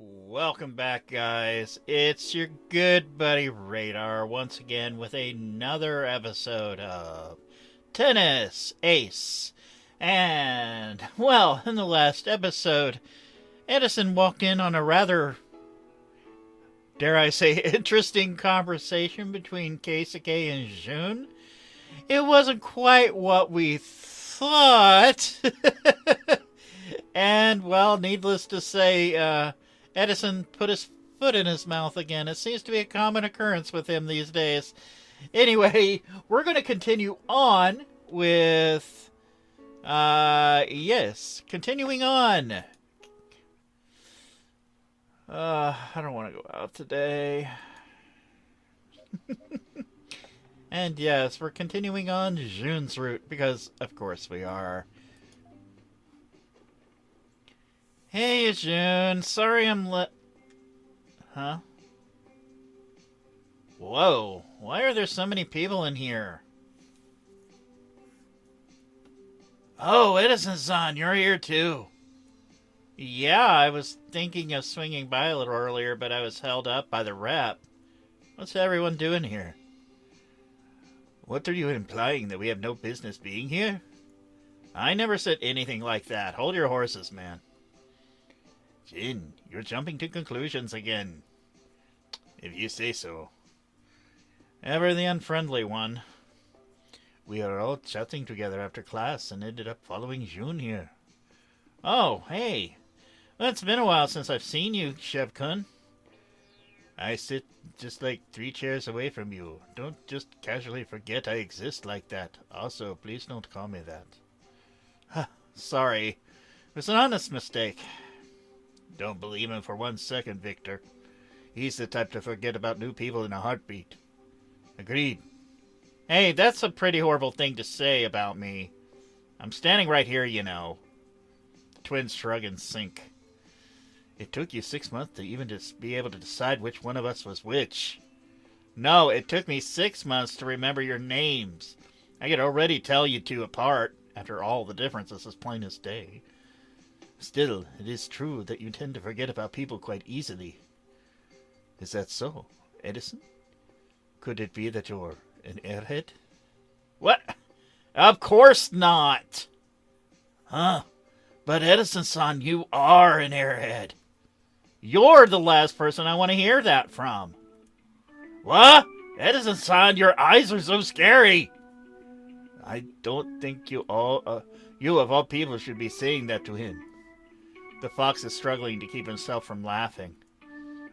Welcome back, guys. It's your good buddy Radar once again with another episode of Tennis Ace. And, well, in the last episode, Edison walked in on a rather, dare I say, interesting conversation between Keisuke and Jun. It wasn't quite what we thought. And, well, needless to say, Edison put his foot in his mouth again. It seems to be a common occurrence with him these days. Anyway, we're going to continue on with, continuing on. I don't want to go out today. And yes, we're continuing on Jun's route, because of course we are. Hey, Jun. Sorry I'm Huh? Whoa. Why are there so many people in here? Oh, Edison-san, you're here too. Yeah, I was thinking of swinging by a little earlier, but I was held up by the rep. What's everyone doing here? What are you implying, that we have no business being here? I never said anything like that. Hold your horses, man. Jin, you're jumping to conclusions again. If you say so. Ever the unfriendly one. We are all chatting together after class and ended up following Jun here. Oh, hey. Well, it's been a while since I've seen you, Shev-kun. I sit just like 3 chairs away from you. Don't just casually forget I exist like that. Also, please don't call me that. Sorry. It was an honest mistake. Don't believe him for 1 second, Victor. He's the type to forget about new people in a heartbeat. Agreed. Hey, that's a pretty horrible thing to say about me. I'm standing right here, you know. The twins shrug and sink. It took you 6 months to even just be able to decide which one of us was which. No, it took me 6 months to remember your names. I could already tell you two apart. After all, the difference is as plain as day. Still, it is true that you tend to forget about people quite easily. Is that so, Edison? Could it be that you're an airhead? What? Of course not! Huh? But Edison-san, you are an airhead. You're the last person I want to hear that from. What? Edison-san, your eyes are so scary! I don't think you of all people should be saying that to him. The fox is struggling to keep himself from laughing.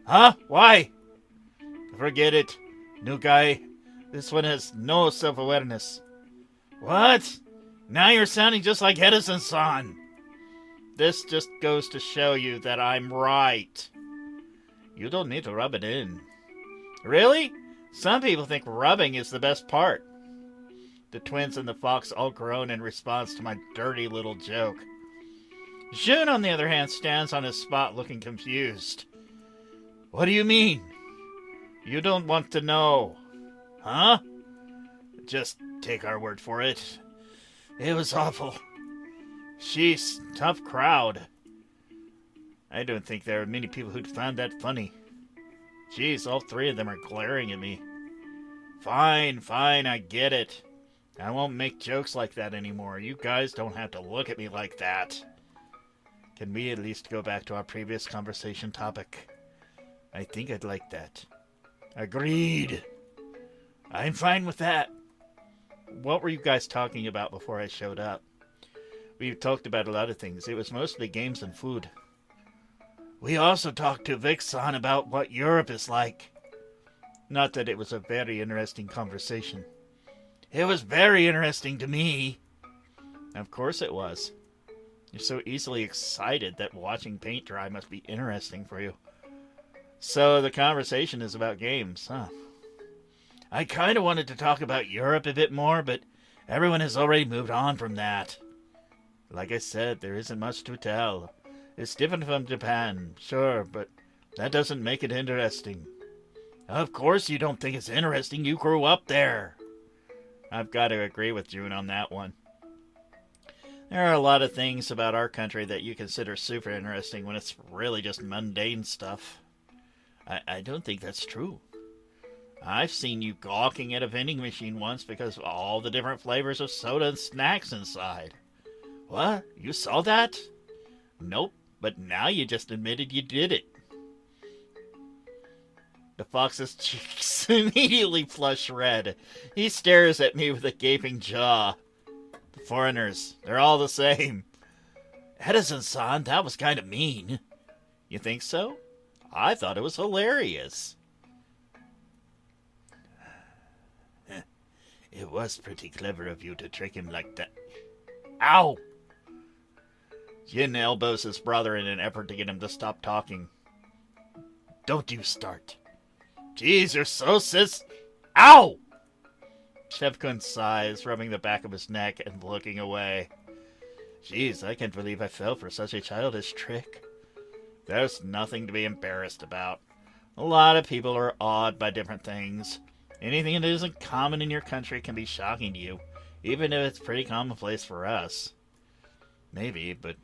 Huh? Why? Forget it. New guy. This one has no self-awareness. What? Now you're sounding just like Edison-san. This just goes to show you that I'm right. You don't need to rub it in. Really? Some people think rubbing is the best part. The twins and the fox all groan in response to my dirty little joke. Jun, on the other hand, stands on his spot looking confused. What do you mean? You don't want to know. Huh? Just take our word for it. It was awful. Sheesh, tough crowd. I don't think there are many people who'd find that funny. Jeez, all 3 of them are glaring at me. Fine, I get it. I won't make jokes like that anymore. You guys don't have to look at me like that. Can we at least go back to our previous conversation topic? I think I'd like that. Agreed. I'm fine with that. What were you guys talking about before I showed up? We've talked about a lot of things. It was mostly games and food. We also talked to Vic-san about what Europe is like. Not that it was a very interesting conversation. It was very interesting to me. Of course it was. You're so easily excited that watching paint dry must be interesting for you. So the conversation is about games, huh? I kind of wanted to talk about Europe a bit more, but everyone has already moved on from that. Like I said, there isn't much to tell. It's different from Japan, sure, but that doesn't make it interesting. Of course you don't think it's interesting. You grew up there. I've got to agree with Jun on that one. There are a lot of things about our country that you consider super interesting when it's really just mundane stuff. I don't think that's true. I've seen you gawking at a vending machine once because of all the different flavors of soda and snacks inside. What? You saw that? Nope, but now you just admitted you did it. The fox's cheeks immediately flush red. He stares at me with a gaping jaw. The foreigners, they're all the same. Edison-san, that was kind of mean. You think so? I thought it was hilarious. It was pretty clever of you to trick him like that. Ow! Jin elbows his brother in an effort to get him to stop talking. Don't you start. Jeez, you're so Ow! Chef-kun sighs, rubbing the back of his neck and looking away. Jeez, I can't believe I fell for such a childish trick. There's nothing to be embarrassed about. A lot of people are awed by different things. Anything that isn't common in your country can be shocking to you, even if it's pretty commonplace for us. Maybe, but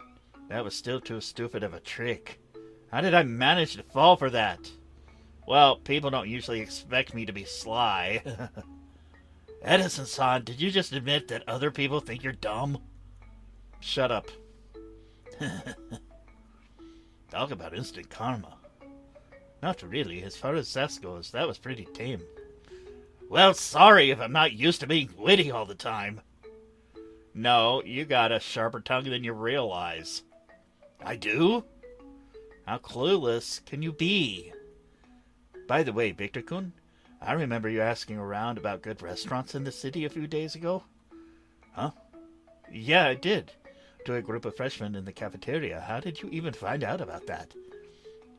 that was still too stupid of a trick. How did I manage to fall for that? Well, people don't usually expect me to be sly. Edison-san, did you just admit that other people think you're dumb? Shut up. Talk about instant karma. Not really. As far as that goes, that was pretty tame. Well, sorry if I'm not used to being witty all the time. No, you got a sharper tongue than you realize. I do? How clueless can you be? By the way, Victor-kun, I remember you asking around about good restaurants in the city a few days ago. Huh? Yeah, I did. To a group of freshmen in the cafeteria. How did you even find out about that?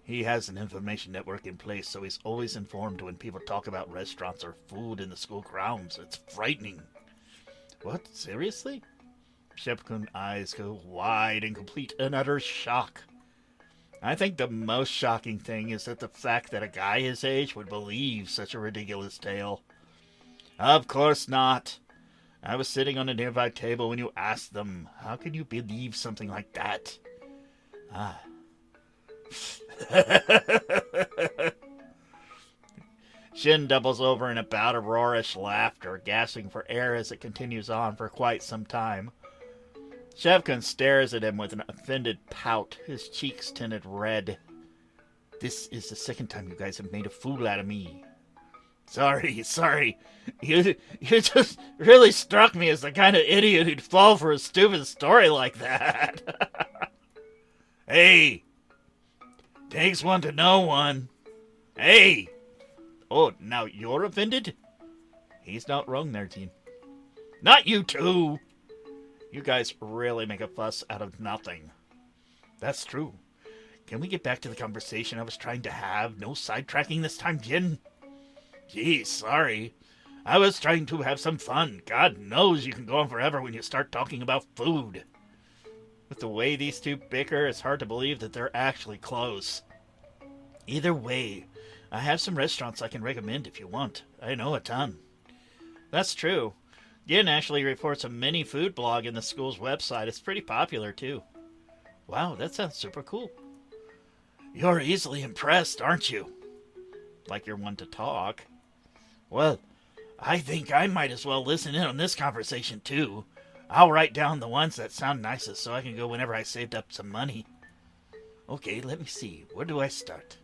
He has an information network in place, so he's always informed when people talk about restaurants or food in the school grounds. It's frightening. What? Seriously? Shepkun's eyes go wide in complete and utter shock. I think the most shocking thing is that the fact that a guy his age would believe such a ridiculous tale. Of course not. I was sitting on a nearby table when you asked them. How can you believe something like that? Ah. Shin doubles over in a bout of roarish laughter, gasping for air as it continues on for quite some time. Shevkin stares at him with an offended pout, his cheeks tinted red. This is the second time you guys have made a fool out of me. Sorry. You just really struck me as the kind of idiot who'd fall for a stupid story like that. Hey! Takes one to know one. Hey! Oh, now you're offended? He's not wrong there, Gene. Not you too! You guys really make a fuss out of nothing. That's true. Can we get back to the conversation I was trying to have? No sidetracking this time, Jin? Gee, sorry. I was trying to have some fun. God knows you can go on forever when you start talking about food. With the way these two bicker, it's hard to believe that they're actually close. Either way, I have some restaurants I can recommend if you want. I know a ton. That's true. Gin actually reports a mini food blog in the school's website. It's pretty popular, too. Wow, that sounds super cool. You're easily impressed, aren't you? Like you're one to talk. Well, I think I might as well listen in on this conversation, too. I'll write down the ones that sound nicest so I can go whenever I saved up some money. Okay, let me see. Where do I start?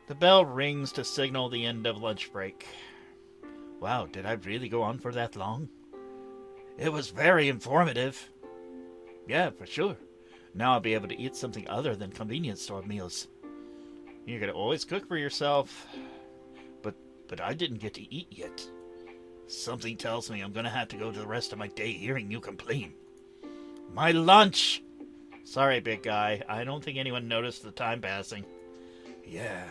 The bell rings to signal the end of lunch break. Wow, did I really go on for that long? It was very informative. Yeah, for sure. Now I'll be able to eat something other than convenience store meals. You could always cook for yourself. But I didn't get to eat yet. Something tells me I'm going to have to go the rest of my day hearing you complain. My lunch! Sorry, big guy. I don't think anyone noticed the time passing. Yeah.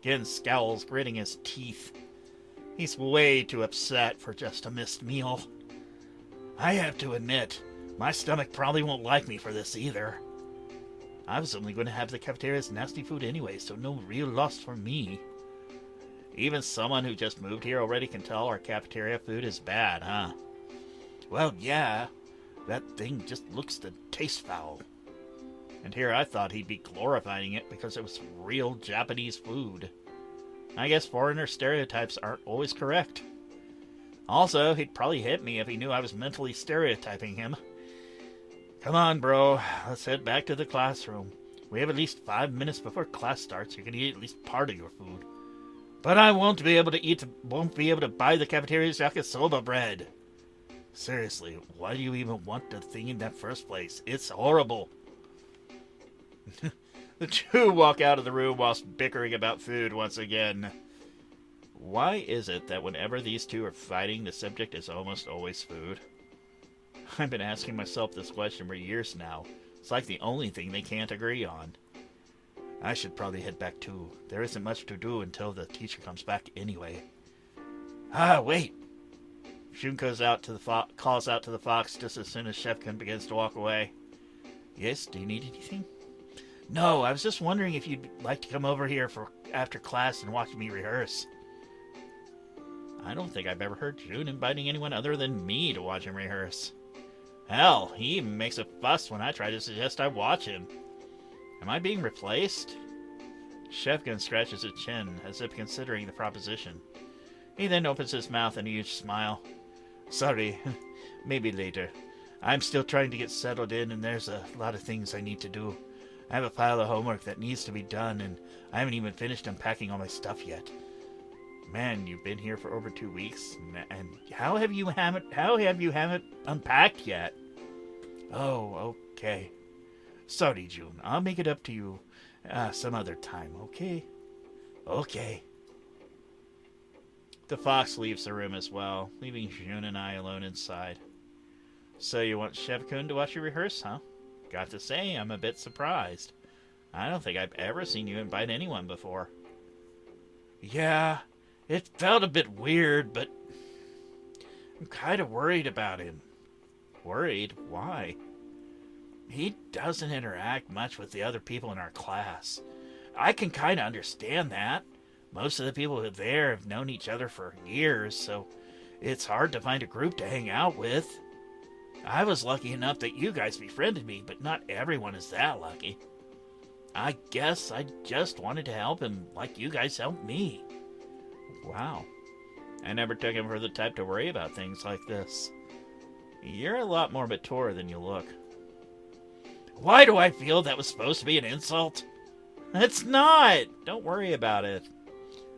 Gen scowls, gritting his teeth. He's way too upset for just a missed meal. I have to admit, my stomach probably won't like me for this either. I was only going to have the cafeteria's nasty food anyway, so no real loss for me. Even someone who just moved here already can tell our cafeteria food is bad, huh? Well, yeah, that thing just looks to taste foul. And here I thought he'd be glorifying it because it was real Japanese food. I guess foreigner stereotypes aren't always correct. Also, he'd probably hit me if he knew I was mentally stereotyping him. Come on, bro. Let's head back to the classroom. We have at least 5 minutes before class starts. You can eat at least part of your food. But I won't be able to buy the cafeteria's yakisoba bread. Seriously, why do you even want the thing in that first place? It's horrible. The two walk out of the room whilst bickering about food once again. Why is it that whenever these two are fighting, the subject is almost always food? I've been asking myself this question for years now. It's like the only thing they can't agree on. I should probably head back too. There isn't much to do until the teacher comes back anyway. Ah, wait! Shun calls out to the fox just as soon as Shevkin begins to walk away. Yes, do you need anything? No, I was just wondering if you'd like to come over here for after class and watch me rehearse. I don't think I've ever heard June inviting anyone other than me to watch him rehearse. Hell, he even makes a fuss when I try to suggest I watch him. Am I being replaced? Shevkin scratches his chin, as if considering the proposition. He then opens his mouth in a huge smile. Sorry, maybe later. I'm still trying to get settled in, and there's a lot of things I need to do. I have a pile of homework that needs to be done, and I haven't even finished unpacking all my stuff yet. Man, you've been here for over 2 weeks, and how have you haven't unpacked yet? Oh, okay. Sorry, June. I'll make it up to you some other time, okay? Okay. The fox leaves the room as well, leaving June and I alone inside. So you want Shevkun to watch you rehearse, huh? Got to say, I'm a bit surprised. I don't think I've ever seen you invite anyone before. Yeah, it felt a bit weird, but I'm kind of worried about him. Worried? Why? He doesn't interact much with the other people in our class. I can kind of understand that. Most of the people who are there have known each other for years, so it's hard to find a group to hang out with. I was lucky enough that you guys befriended me, but not everyone is that lucky. I guess I just wanted to help him like you guys helped me. Wow. I never took him for the type to worry about things like this. You're a lot more mature than you look. Why do I feel that was supposed to be an insult? It's not! Don't worry about it.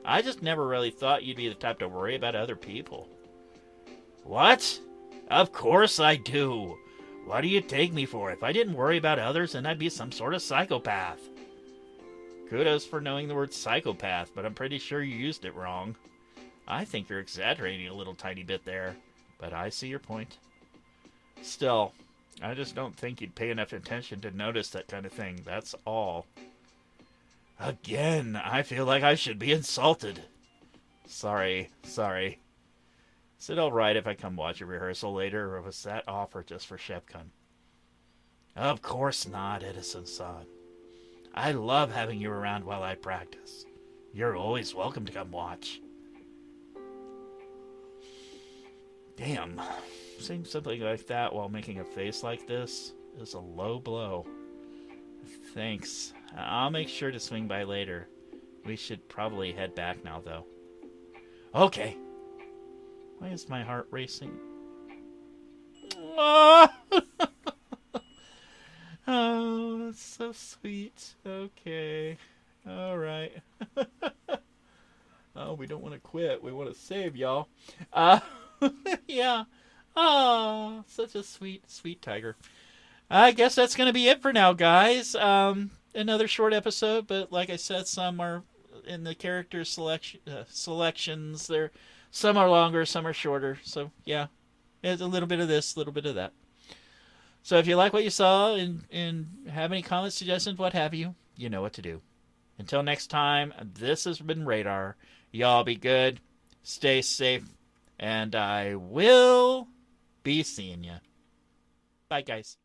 I just never really thought you'd be the type to worry about other people. What? Of course I do. What do you take me for? If I didn't worry about others, then I'd be some sort of psychopath. Kudos for knowing the word psychopath, but I'm pretty sure you used it wrong. I think you're exaggerating a little tiny bit there, but I see your point. Still, I just don't think you'd pay enough attention to notice that kind of thing, that's all. Again, I feel like I should be insulted. Sorry. Is it alright if I come watch a rehearsal later, or was that offer just for Shevkun? Of course not, Edison-san. I love having you around while I practice. You're always welcome to come watch. Damn, saying something like that while making a face like this is a low blow. Thanks. I'll make sure to swing by later. We should probably head back now, though. Okay. Why is my heart racing? Oh, that's so sweet. Okay. All right. Oh, we don't want to quit. We want to save y'all. Yeah. Oh, such a sweet, sweet tiger. I guess that's going to be it for now, guys. Another short episode, but like I said, some are in the character selections. Some are longer, some are shorter. So, yeah, it's a little bit of this, a little bit of that. So if you like what you saw and have any comments, suggestions, what have you, you know what to do. Until next time, this has been Radar. Y'all be good, stay safe, and I will be seeing you. Bye, guys.